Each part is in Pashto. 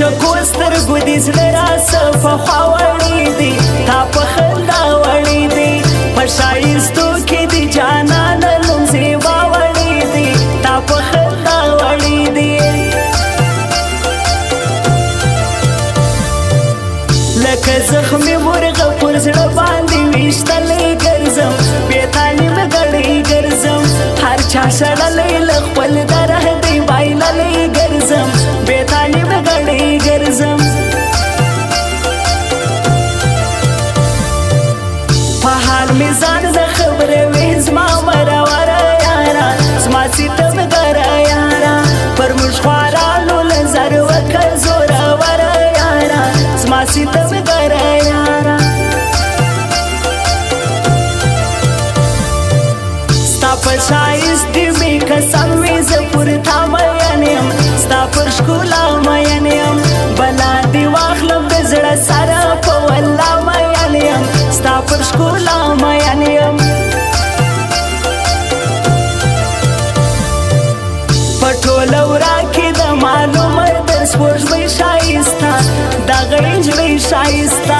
چکو سترګو دې زړه راسه پخوا وړی دی تا په خندا وړی دی په ښایستو کې دې جانانه نوم زیبا وړی دی تا په خندا وړی دی لکه زخمي مرغه پر زړه باندې ویشتلی ګرځم بې تعلیمه ګړۍ ګرځم هر چا شړلی له خپل دره دی بایللی ګرځم بې تعلیمه ګړۍ ګرځم په حال مې ځان نه خبروي زما مرور یاره زما ستم ګره یاره پر موږ خوارانو له زر وکه زورور یاره زما ستم ګره یاره ستا په ښایست مې قسم وي زه پر تا مین یم ستا پر ښکلا مین یم بلا دې واخلم د زړه سره په والله مین یم ستا پر ښکلا مین یم په ټوله ورا کې د معلومه د سپوږمۍ ښایسته دغه نجلۍ ښایسته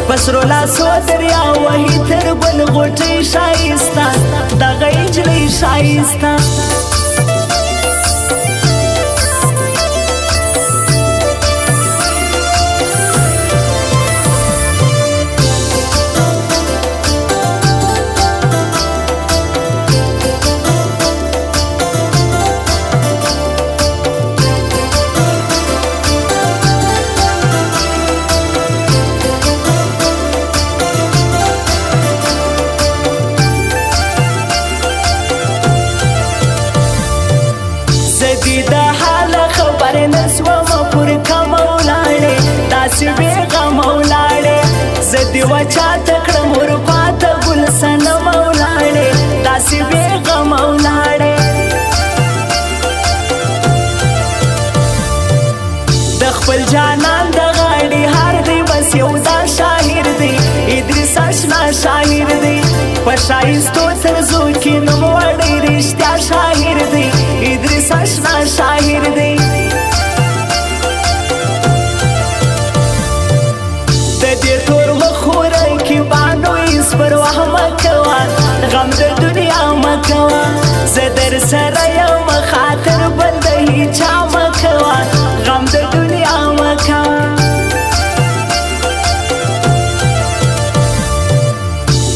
په سرو لاسو دریا وهي تر بل غوټۍ ښایسته دغه نجلۍ ښایسته د حال خبر نسوم پر کم ولاړې داسې بېغم ولاړې زه دې وچا تکړم ورپاته ګل صنم ولاړې داسې بېغم ولاړې د خپل جانان د غاړې هار دی بس یو دا شاعر دی ادریس اشنا شاعر دی په ښایستو طرزو کې نوم وړی رښتیا شاعر دی ادریس اشنا شاعر دی د دې تور مخوره کې بانو ایس پر وه مه کوه غم د دنیا مه کوه زه در سره یم خاطر بل د هیچا مه کوه غم د دنیا مه کوه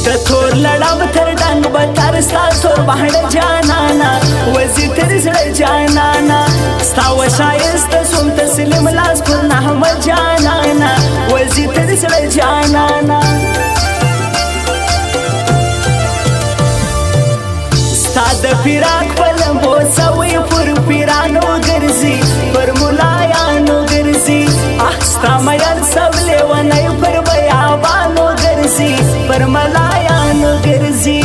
د تور لړم تر ډنګ به تر ستا تور بهړه جانانا وزي تر زړه جانانا ستا و ښایسته سوم تسلیم لاس پر نحمه جانانا وزي تر زړه جانانا ستا د فراق په لمبو سوی پر پیرانو ګرځي پر ملایانو ګرځي ستا میان سب لیونی پر بیابانو ګرځي پر ملایانو ګرځي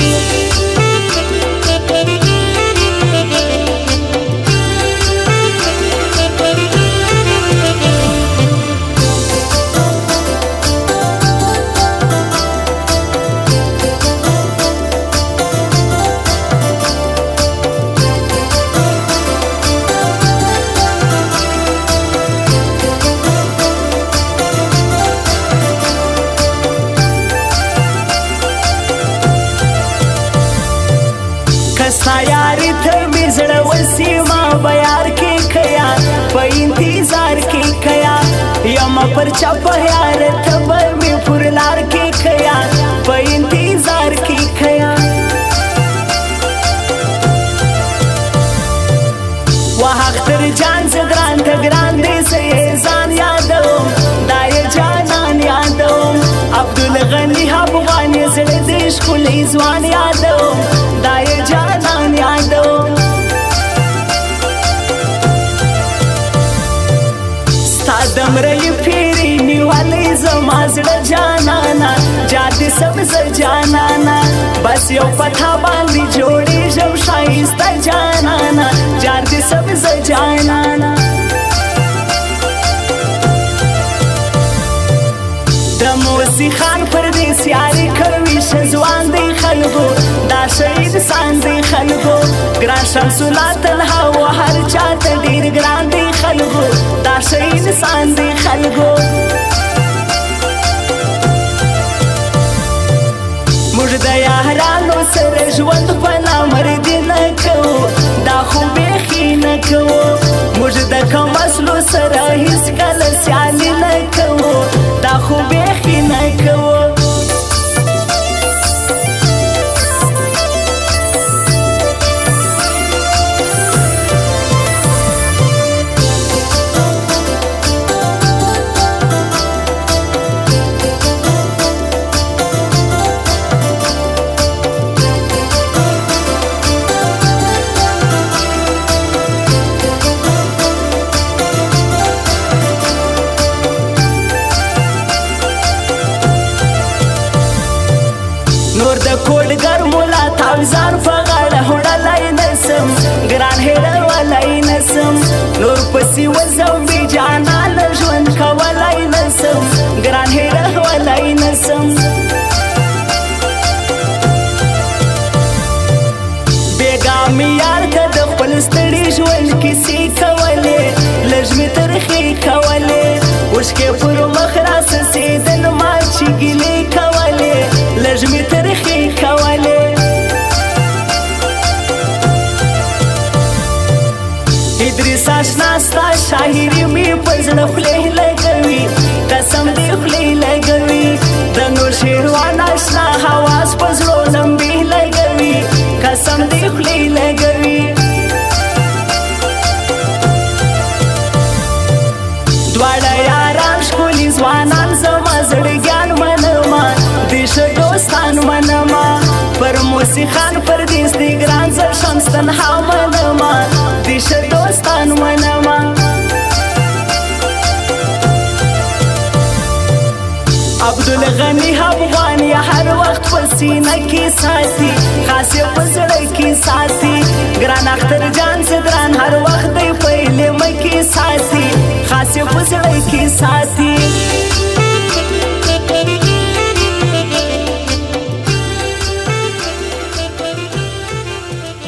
ستا یاري ته مې زړه وسي ما به یار کې کیا په انتظار کې کیا یم پر چپ یار ته به مې پر لار کې کیا په انتظار کې کیا واختر جان زه ګران ته ګران دی زه یې ځان یادوم دا یې جانان یادوم عبدالغني افغاني زړه دې ښکلی ځوان یادوم دا یې جانان یادوم ستا د مرۍ پیرې نیولی زما زړه جانانا جادې سبزه جانانا بس یو پتا باندې جوړېږم ښایسته جانانا جادې سبزه جانانا د موسی خان پر دې سیاري کوي ویش ځوان دی خلکو دا شهید سان دی خلکو ګران شمسونه تل هوا هر چاته ډېر ګران دی خلکو دا شهید سان دی خلکو موږ د یارانو سره ژوند په نامردي نه کوو دا خو بیخي نه کوو موږ د کم اصلو سره هېڅکله سیالي نه کوو دا خو بیخي نه کوو نور د کوډګر مولا تاوزان په غاړه وړلی نسم ګران هېرولی نسم نور پسې وځم بې جانانه ژوند کولی نسم ګران هېرولی نسم بېګا مې یار ته د خپل ستړي ژوند کیسې کولې لږ مې ترخې کولې اوښکې پر مخ راسڅېدل ما چې ګیلې کولې لږ مې ترخې کولې ادریس اشنا ستا شاعري مې په زړه خولې لګوي قسم دې خولې لګوي د نوشیروان اشنا حواس په زړو لمبې لګوي قسم دې خولې لګوي دواړه یاران ښکلي ځوانان زما زړګیان منما د ښه دوستان منما پر موسیقان پردیس دی ګران زه شمس تنها منما د ښه دوستان منما عبدالغني افغان یا هر وخت په سینه کې ساتي خاص یې په زړه کې ساتي ګران اختر جان صدران هر وخت دی په علم کې ساتي خاص یې په زړه کې ساتي